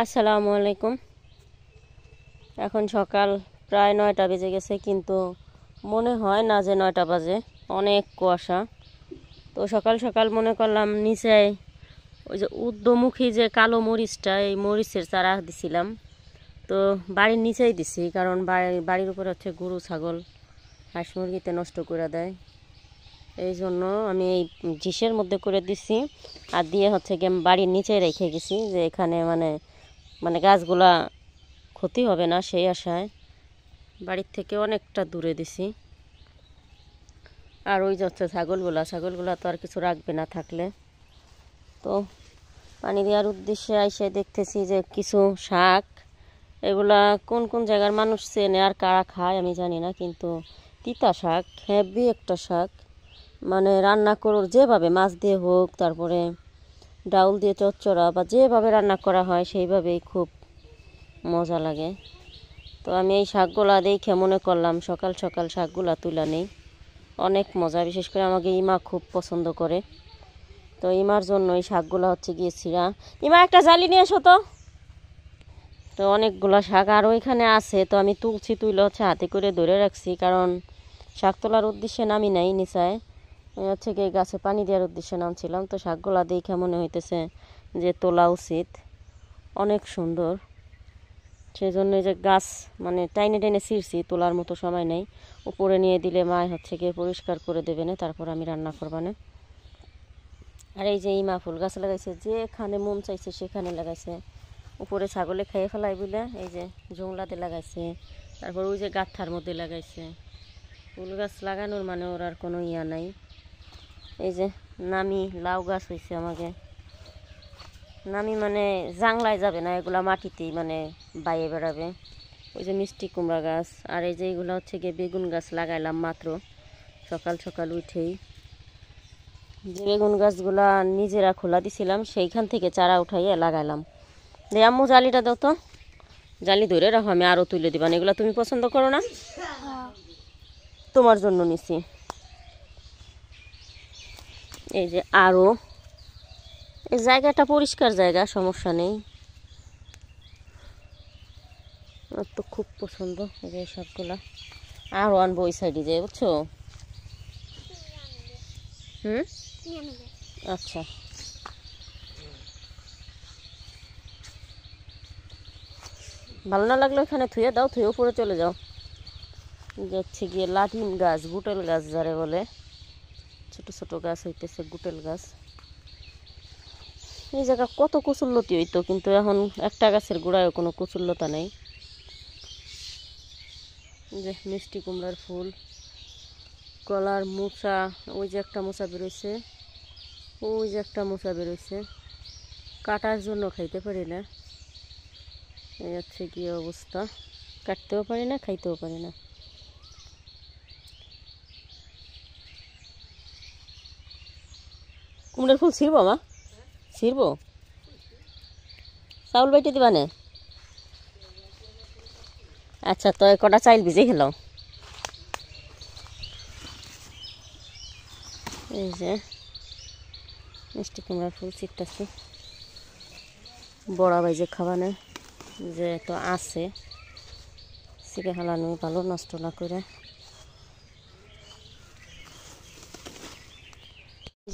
আসসালামু আলাইকুম। এখন সকাল প্রায় 9টা বেজে গেছে, কিন্তু মনে হয় না যে 9টা বাজে, অনেক কুয়াশা। তো সকাল সকাল মনে করলাম নিচে ওই যে ঊর্ধ্বমুখী যে কালো মরিচটা, এই মরিচের চারা দিছিলাম। তো বাড়ির নিচেই দিছি, কারণ বাড়ির উপরে হচ্ছে গরু ছাগল হাঁস মুরগিতে নষ্ট করে দেয়। এই জন্য আমি এই ডিশের মধ্যে করে দিছি, আর দিয়ে হচ্ছে গিয়ে বাড়ির নিচে রেখে গেছি, যে এখানে মানে মানে গাছগুলা ক্ষতি হবে না সেই আশায় বাড়ির থেকে অনেকটা দূরে দিছি। আর ওই যে হচ্ছে ছাগলগুলা তো আর কিছু রাখবে না থাকলে। তো পানি দেওয়ার উদ্দেশ্যে আইসে দেখতেছি যে কিছু শাক, এগুলা কোন কোন জায়গার মানুষ চেনে আর কারা খায় আমি জানি না, কিন্তু তিতা শাক, হেভি একটা শাক, মানে রান্না করোর যেভাবে মাছ দিয়ে হোক, তারপরে ডাউল দিয়ে চচ্চড়া বা যেভাবে রান্না করা হয় সেইভাবেই খুব মজা লাগে। তো আমি এই শাকগুলা দেখে মনে করলাম সকাল সকাল শাকগুলা তুলে নেই, অনেক মজা। বিশেষ করে আমাকে ইমা খুব পছন্দ করে, তো ইমার জন্য এই শাকগুলা হচ্ছে গিয়েছিরা। ইমা একটা জালি নিয়ে এসো তো। তো অনেকগুলো শাক আরও এখানে আছে, তো আমি তুলে হচ্ছে হাতে করে ধরে রাখছি, কারণ শাক তোলার উদ্দেশ্যে নামি নাই নিচায়, হচ্ছে গিয়ে গাছে পানি দেওয়ার উদ্দেশ্যে নামছিলাম। তো শাকগুলা দেখে মনে হইতেছে যে তোলা উচিত, অনেক সুন্দর। সেই জন্য যে গাছ মানে টাইনে টাইনে ছিঁড়ছি, তোলার মতো সময় নেই। উপরে নিয়ে দিলে মা হচ্ছে গিয়ে পরিষ্কার করে দেবে না, তারপর আমি রান্না করবানে। আর এই যে ইমা ফুল গাছ লাগাইছে, যেখানে মন চাইছে সেখানে লাগাইছে। উপরে ছাগলে খেয়ে ফেলাই বলে এই যে জংলাতে লাগাইছে, তারপর ওই যে গাঁথার মধ্যে লাগাইছে। ফুল গাছ লাগানোর মানে ওর আর কোনো ইয়া নাই। এই যে নামি লাউ গাছ হয়েছে আমাকে, নামি মানে জাংলায় যাবে না, এগুলা মাটিতেই মানে বাইয়ে বেড়াবে। ওই যে মিষ্টি কুমড়া গাছ, আর এই যে এগুলো হচ্ছে গিয়ে বেগুন গাছ লাগাইলাম মাত্র সকাল সকাল উঠেই। যে বেগুন গাছগুলা নিজেরা খোলা দিছিলাম, সেইখান থেকে চারা উঠাইয়ে লাগাইলাম। দে আম্মু জালিটা দাও তো, জালি ধরে রাখো, আমি আরও তুলে দিবা। এগুলো তুমি পছন্দ করো না, তোমার জন্য নিছি। এই যে আরও এই জায়গাটা পরিষ্কার জায়গা, সমস্যা নেই। আমার তো খুব পছন্দ এই যে সবগুলা। আরও আনবো ওই সাইডে যাই, বুঝছো? আচ্ছা, ভালো না লাগলো এখানে থুয়ে দাও, থুয়ে উপরে চলে যাও। যাচ্ছে গিয়ে লাটিন গাছ, গুটেল গাছ যারে বলে, ছোট ছোট গাছ হইতেছে গুটেল গাছ। এই জায়গা কত কচুরলতি হইতো, কিন্তু এখন একটা গাছের গোড়ায়ও কোনো কচুরলতা নেই। যে মিষ্টি কুমড়ার ফুল, কলার মোচা, ওই যে একটা মোচা বেরোইছে, ওই যে একটা মোচা বেরোইছে, কাটার জন্য খাইতে পারি না। এই হচ্ছে কি অবস্থা, কাটতেও পারি না, খাইতেও পারি না। কুমড়ার ফুল ছিড়বো মা, ছিড়বো? চাউল বাইটে দিবা নে? আচ্ছা, তো কটা চাইল ভিজে খেলাও। এই যে মিষ্টি কুমড়ার ফুল ছিটতেছি, বড়া বাইজে খাবানে যে তো আছে, শিখে ফেলানো ভালো, নষ্ট না করে।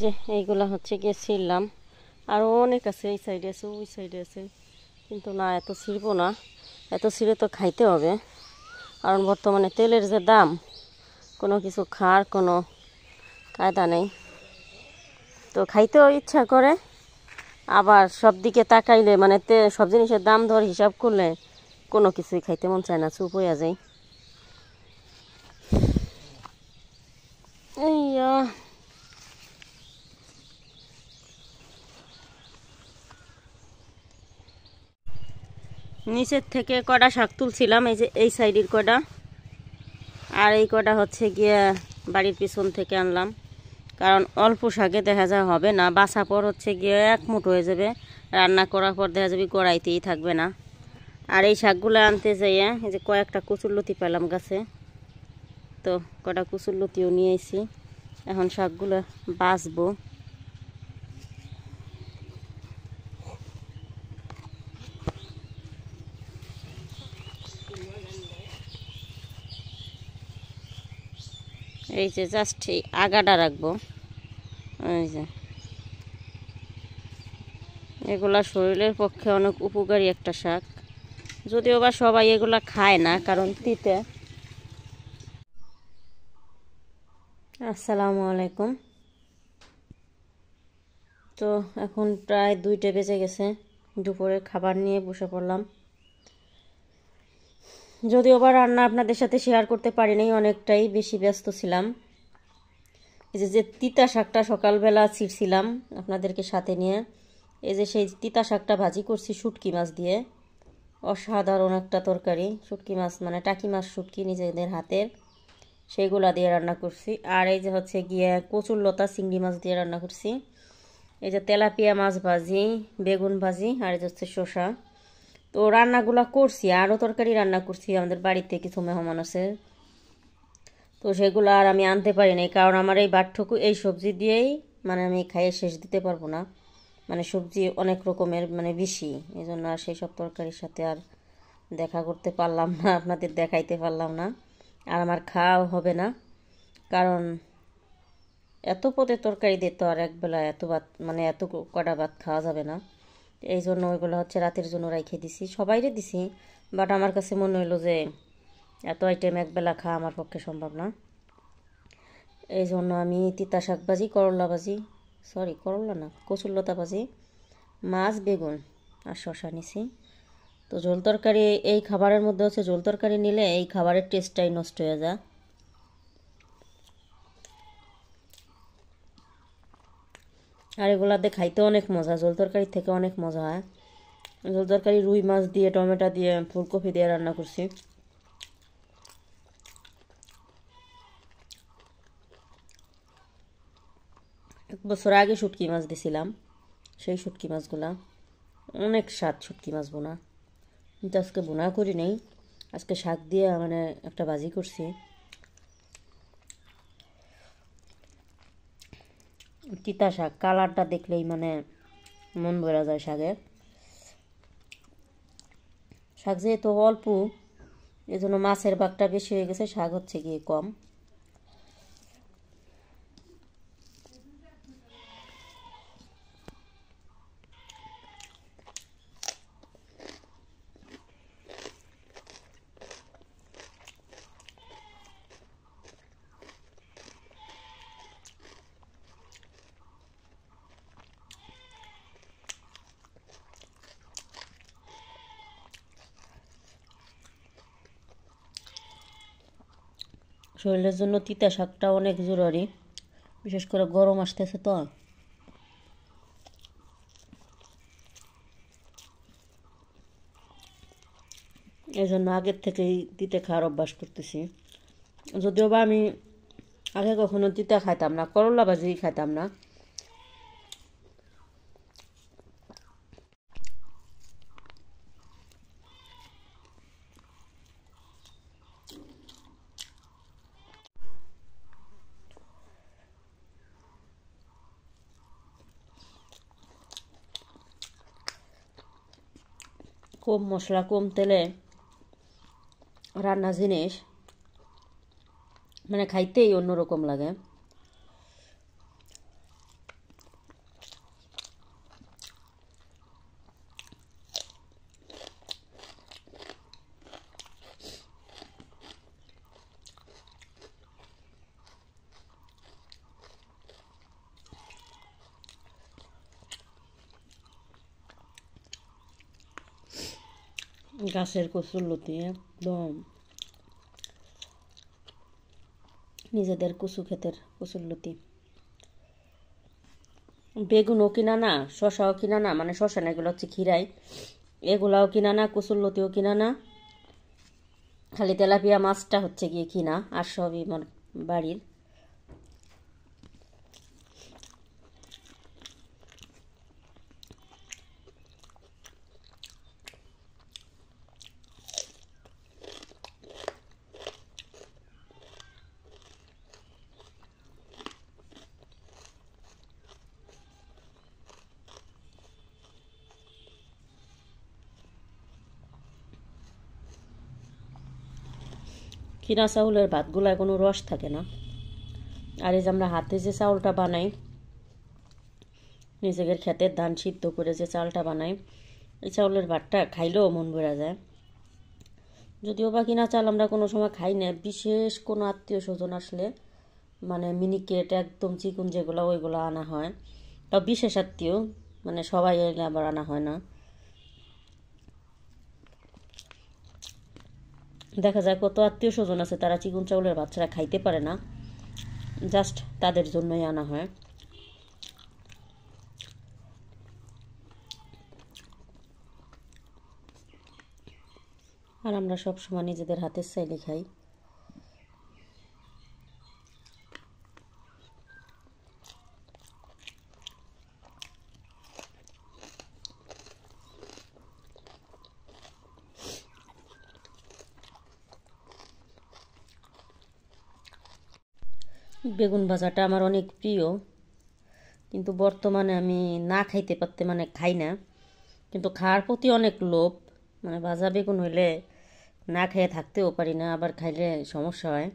যে এইগুলা হচ্ছে গিয়ে ছিঁড়লাম, আরও অনেক আছে, এই সাইডে আছে, ওই সাইডে আছে, কিন্তু না, এত ছিঁড়বো না, এত ছিঁড়ে তো খাইতে হবে, কারণ বর্তমানে তেলের যে দাম, কোনো কিছু খাওয়ার কোনো কায়দা নেই। তো খাইতেও ইচ্ছা করে, আবার সব দিকে তাকাইলে মানে সব জিনিসের দাম ধর হিসাব করলে কোনো কিছুই খাইতে মন চায় না, চুপ হইয়া যায়। এইয়া নিচের থেকে কটা শাক তুলছিলাম, এই যে এই সাইডের কটা, আর এই কটা হচ্ছে গিয়ে বাড়ির পিছন থেকে আনলাম, কারণ অল্প শাকে দেখা যায় হবে না, বাছা পর হচ্ছে গিয়ে এক মুঠ হয়ে যাবে, রান্না করার পর দেখা যাবে কড়াইতেই থাকবে না। আর এই শাকগুলো আনতে যাইয়া এই যে কয়েকটা কচুরলতি পেলাম গাছে, তো কটা কচুরলতিও নিয়ে এসেছি, এখন শাকগুলো বাছবো। এই যে জাস্ট এই আগাটা রাখবো, এই যে এগুলা শরীরের পক্ষে অনেক উপকারী একটা শাক, যদিও বা সবাই এগুলা খায় না কারণ তিতে। আসসালামু আলাইকুম। তো এখন প্রায় 2টা বেজে গেছে, দুপুরের খাবার নিয়ে বসে পড়লাম। যদিও বা রান্না আপনাদের সাথে শেয়ার করতে পারিনি, অনেকটাই বেশি ব্যস্ত ছিলাম। এই যে তিতা শাকটা সকালবেলা ছিঁড়ছিলাম আপনাদেরকে সাথে নিয়ে, এই যে সেই তিতা শাকটা ভাজি করছি শুটকি মাছ দিয়ে। অসাধারণ একটা তরকারি, শুটকি মাছ মানে টাকি মাছ শুটকি নিজেদের হাতের, সেইগুলা দিয়ে রান্না করছি। আর এই যে হচ্ছে গিয়ে কচুরলতা চিংড়ি মাছ দিয়ে রান্না করছি। এই যে তেলাপিয়া মাছ ভাজি, বেগুন ভাজি, আর এই যে হচ্ছে শসা। তো রান্নাগুলা করছি, আরও তরকারি রান্না করছি, আমাদের বাড়িতে কিছু মেহমান আছে, তো সেগুলো আর আমি আনতে পারি নাই, কারণ আমার এই বাটটুকু এই সবজি দিয়েই মানে আমি খাইয়ে শেষ দিতে পারবো না। মানে সবজি অনেক রকমের মানে বেশি, এই জন্য আর সেই সব তরকারির সাথে আর দেখা করতে পারলাম না, আপনাদের দেখাইতে পারলাম না, আর আমার খাওয়াও হবে না। কারণ এত পদের তরকারি দিয়ে তো আর একবেলা এত ভাত মানে এত কটা ভাত খাওয়া যাবে না। এই জন্য ওইগুলো হচ্ছে রাতের জন্য রাইখে দিছি, সবাইরে দিছি, বাট আমার কাছে মনে হইলো যে এত আইটেম একবেলা খাওয়া আমার পক্ষে সম্ভব না। এই জন্য আমি তিতা শাক ভাজি, করলা ভাজি, সরি করলা না কচুরলতা ভাজি, মাছ, বেগুন আর শশা নিছি। তো ঝোল তরকারি এই খাবারের মধ্যে হচ্ছে ঝোল তরকারি নিলে এই খাবারের টেস্টটাই নষ্ট হয়ে যায়। আর এগুলাতে খাইতে অনেক মজা, ঝোল তরকারির থেকে অনেক মজা হয়। ঝোল তরকারি রুই মাছ দিয়ে, টমেটো দিয়ে, ফুলকপি দিয়ে রান্না করছি। এক বছর আগে শুটকি মাছ দিছিলাম, সেই শুটকি মাছগুলা অনেক স্বাদ শুটকি মাছ বোনা, কিন্তু আজকে বোনা করি নেই, আজকে শাক দিয়ে মানে একটা ভাজি করছি। তিতা শাক কালারটা দেখলেই মানে মন ভরা যায় শাকের। শাক যেহেতু অল্প, এই জন্য মাছের ভাগটা বেশি হয়ে গেছে, শাক হচ্ছে গিয়ে কম। শরীরের জন্য তিতা শাকটা অনেক জরুরি, বিশেষ করে গরম আসতেছে তো। এই জন্য আগের থেকেই তিতে খাওয়ার অভ্যাস করতেছি। যদিও বা আমি আগে কখনো তিতা খাইতাম না, করলা ভাজি খাইতাম না। কম মশলা কম তেলে রান্না জিনিস মানে খাইতেই অন্যরকম লাগে। গাছের কচুরলতি একদম নিজেদের কচু ক্ষেতের কচুরলতি। বেগুনও কিনা না, শশাও কিনা না, মানে শশা না এগুলো হচ্ছে খিরাই, এগুলাও কিনা না, কচুরলতিও কিনা না, খালি তেলাপিয়া মাছটা হচ্ছে গিয়ে কিনা, আর সবই আমার বাড়ির। কিনা চাউলের ভাতগুলায় কোনো রস থাকে না। আর এই যে আমরা হাতে যে চাউলটা বানাই, নিজেদের ক্ষেতের ধান সিদ্ধ করে যে চালটা বানাই, এই চাউলের ভাতটা খাইলেও মন ভরা যায়। যদিও বা কিনা চাল আমরা কোনো সময় খাই না, বিশেষ কোনো আত্মীয় স্বজন আসলে মানে মিনিকেট একদম চিকন যেগুলো ওইগুলো আনা হয়, বা বিশেষ আত্মীয়, মানে সবাই এলে আবার আনা হয় না। দেখা যায় কত আত্মীয় স্বজন আছে তারা চিকন চাউলের ভাত ছাড়া খাইতে পারে না, জাস্ট তাদের জন্যই আনা হয়। আর আমরা সব সময় নিজেদের হাতের চাইলে খাই। বেগুন ভাজাটা আমার অনেক প্রিয়, কিন্তু বর্তমানে আমি না খাইতে পারতে মানে খাই না, কিন্তু খাওয়ার প্রতি অনেক লোভ। মানে ভাজা বেগুন হইলে না খেয়ে থাকতেও পারি না, আবার খাইলে সমস্যা হয়,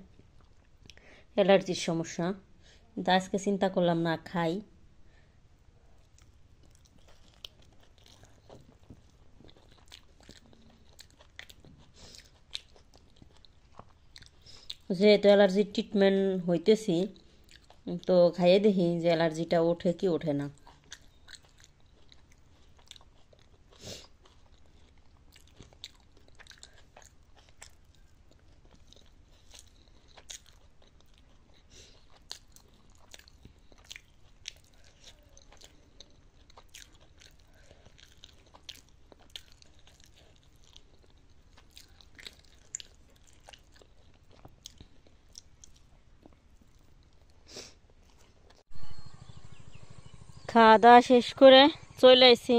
অ্যালার্জির সমস্যা। কিন্তু আজকে চিন্তা করলাম না খাই। যেহেতু অ্যালার্জির ট্রিটমেন্ট হইতেছি, তো খাইয়ে দেখি যে অ্যালার্জিটা ওঠে কি ওঠে না। খাওয়া দাওয়া শেষ করে চলে আসি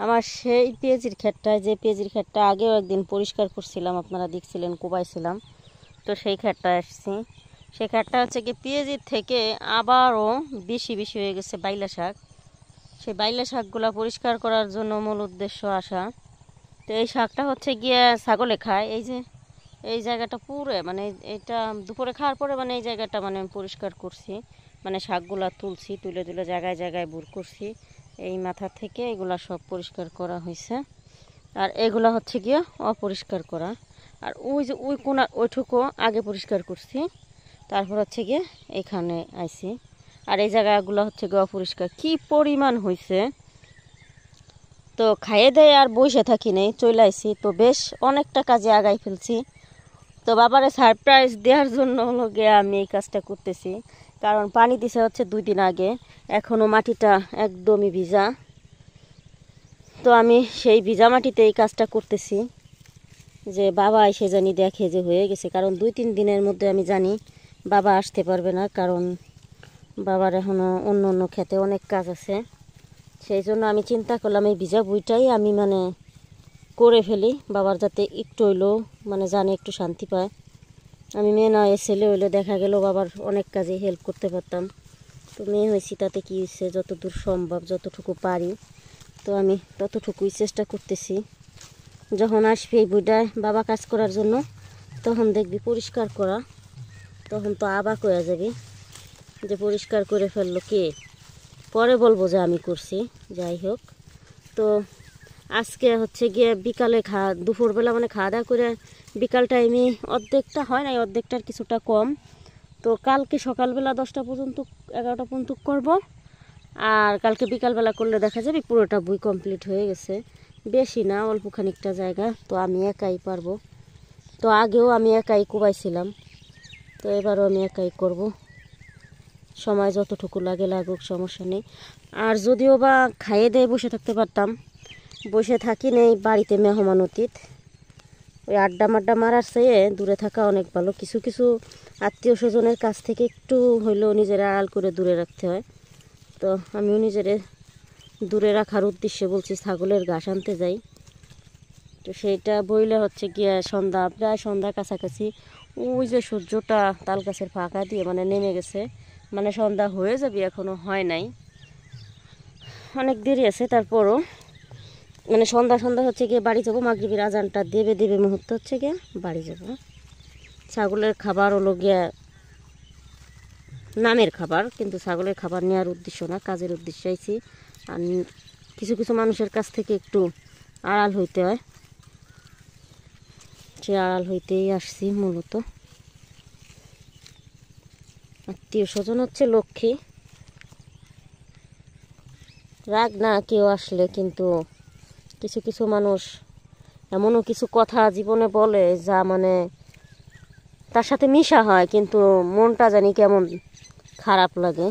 আমার সেই পেঁয়াজির ক্ষেতটায়, যে পেঁয়াজির ক্ষেতটা আগেও একদিন পরিষ্কার করছিলাম, আপনারা দেখছিলেন, কোবাইছিলাম। তো সেই ক্ষেতটায় আসছি। সেই ক্ষেতটা হচ্ছে কি পেঁয়াজির থেকে আবারও বেশি বেশি হয়ে গেছে বাইলা শাক। সেই বাইলা শাকগুলো পরিষ্কার করার জন্য মূল উদ্দেশ্য আসা। তো এই শাকটা হচ্ছে গিয়ে ছাগলে খায়। এই যে এই জায়গাটা পুরো মানে এটা দুপুরে খাওয়ার পরে মানে এই জায়গাটা মানে আমি পরিষ্কার করছি, মানে শাকগুলা তুলছি, তুলে তুলে জায়গায় জায়গায় ভুর করছি। এই মাথা থেকে এগুলা সব পরিষ্কার করা হয়েছে, আর এগুলা হচ্ছে গিয়ে অপরিষ্কার করা। আর ওই যে ওই কোনা ওইটুকু আগে পরিষ্কার করছি, তারপর হচ্ছে গিয়ে এখানে আইছি। আর এই জায়গাগুলো হচ্ছে গিয়ে অপরিষ্কার, কি পরিমাণ হয়েছে। তো খাইয়ে দেয় আর বসে থাকি নেই, চলে আইছি। তো বেশ অনেকটা কাজে আগাই ফেলছি। তো বাবারে সারপ্রাইজ দেওয়ার জন্য হলো গিয়ে আমি এই কাজটা করতেছি, কারণ পানি দিছে হচ্ছে 2 দিন আগে, এখনও মাটিটা একদমই ভিজা। তো আমি সেই ভিজা মাটিতে এই কাজটা করতেছি, যে বাবা এসে জানি দেখে যে হয়ে গেছে। কারণ 2-3 দিনের মধ্যে আমি জানি বাবা আসতে পারবে না, কারণ বাবার এখনও অন্য অন্য ক্ষেতে অনেক কাজ আছে। সেই জন্য আমি চিন্তা করলাম এই ভিজা বইটাই আমি মানে করে ফেলি, বাবার যাতে একটু হইলেও মানে জানে, একটু শান্তি পায়। আমি মেয়ে নয়, ছেলে হইলে দেখা গেল বাবার অনেক কাজে হেল্প করতে পারতাম। তো মেয়ে হয়েছি, তাতে কি হয়েছে, যতদূর সম্ভব যতটুকু পারি তো আমি ততটুকুই চেষ্টা করতেছি। যখন আসবে এই বইটায় বাবা কাজ করার জন্য, তখন দেখবি পরিষ্কার করা, তখন তো আবার কয়া যাবি যে পরিষ্কার করে ফেললো কে, পরে বলবো যে আমি করছি। যাই হোক, তো আজকে হচ্ছে গিয়ে বিকালে দুপুরবেলা মানে খাওয়া দাওয়া করে বিকাল টাইমে অর্ধেকটা হয় নাই, অর্ধেকটার কিছুটা কম। তো কালকে সকালবেলা 10টা পর্যন্ত 11টা পর্যন্ত করব, আর কালকে বিকালবেলা করলে দেখা যাবে পুরোটা বই কমপ্লিট হয়ে গেছে। বেশি না, অল্প খানিকটা জায়গা, তো আমি একাই পারবো। তো আগেও আমি একাই কুবাইছিলাম, তো এবারও আমি একাই করব। সময় যতটুকু লাগে লাগুক, সমস্যা নেই। আর যদিও বা খাইয়ে দিয়ে বসে থাকতে পারতাম, বসে থাকি নেই, বাড়িতে মেহমান অতীত, ওই আড্ডা মাড্ডা মারার চেয়ে দূরে থাকা অনেক ভালো। কিছু কিছু আত্মীয় স্বজনের কাছ থেকে একটু হইলেও নিজের আড়াল করে দূরে রাখতে হয়। তো আমিও নিজের দূরে রাখার উদ্দেশ্যে বলছি ছাগলের ঘাস আনতে যাই। তো সেইটা বইলে হচ্ছে গিয়ে সন্ধ্যা, প্রায় সন্ধ্যা কাছাকাছি, ওই যে সূর্যটা তাল গাছের ফাঁকা দিয়ে মানে নেমে গেছে, মানে সন্ধ্যা হয়ে যাবে, এখনও হয় নাই, অনেক দেরি আছে। তারপরও মানে সন্ধ্যা সন্ধ্যা হচ্ছে গিয়ে বাড়ি যাবো, মাগরিবের আজানটা দেবে দেবে মুহূর্ত হচ্ছে গিয়ে বাড়ি যাব। ছাগলের খাবার হলো গিয়া নামের খাবার, কিন্তু ছাগলের খাবার নেওয়ার উদ্দেশ্য না, কাজের উদ্দেশ্যে আইছি। আর কিছু কিছু মানুষের কাছ থেকে একটু আড়াল হইতে হয়, সে আড়াল হইতেই আসছি মূলত। আত্মীয় স্বজন হচ্ছে লক্ষ্মী, রাগ না কেউ আসলে, কিন্তু কিছু কিছু মানুষ এমনও কিছু কথা জীবনে বলে যা মানে তার সাথে মিশা হয় কিন্তু মনটা জানি কেমন খারাপ লাগে।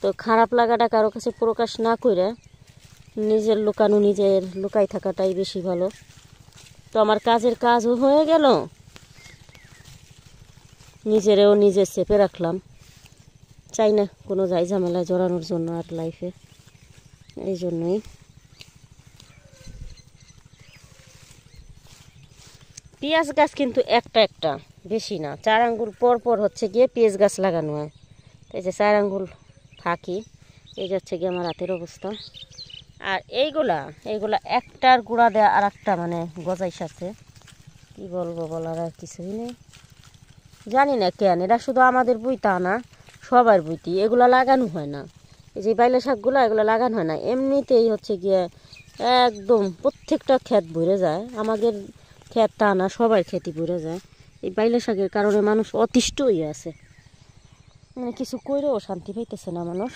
তো খারাপ লাগাটা কারো কাছে প্রকাশ না করে নিজের লুকানো, নিজের লুকাই থাকাটাই বেশি ভালো। তো আমার কাজের কাজও হয়ে গেল, নিজেরেও নিজে চেপে রাখলাম, চাই না কোনো যাই ঝামেলায় জড়ানোর জন্য আর লাইফে। এই জন্যই পেঁয়াজ গাছ কিন্তু একটা একটা, বেশি না, 4 আঙ্গুল পর পর হচ্ছে গিয়ে পেঁয়াজ গাছ লাগানো হয়। এই যে 4 আঙ্গুল ফাঁকি, এই যে হচ্ছে গিয়ে আমার হাতের অবস্থা। আর এইগুলা একটার গুঁড়া দেয়া আর একটা মানে গজাইশ আছে, কী বলবো, বলার আর কিছুই নেই। জানি না কেন, এরা শুধু আমাদের বই তা না, সবার বইটি এগুলা লাগানো হয় না। এই যে বাইলা শাকগুলো এগুলো লাগানো হয় না, এমনিতেই হচ্ছে গিয়ে একদম প্রত্যেকটা ক্ষেত ভরে যায়। আমাদের ক্ষেত তা না, সবার ক্ষেতই ভরে যায়। এই বাইলা শাকের কারণে মানুষ অতিষ্ঠ হয়ে আছে, মানে কিছু কইরেও শান্তি পাইতেছে না মানুষ।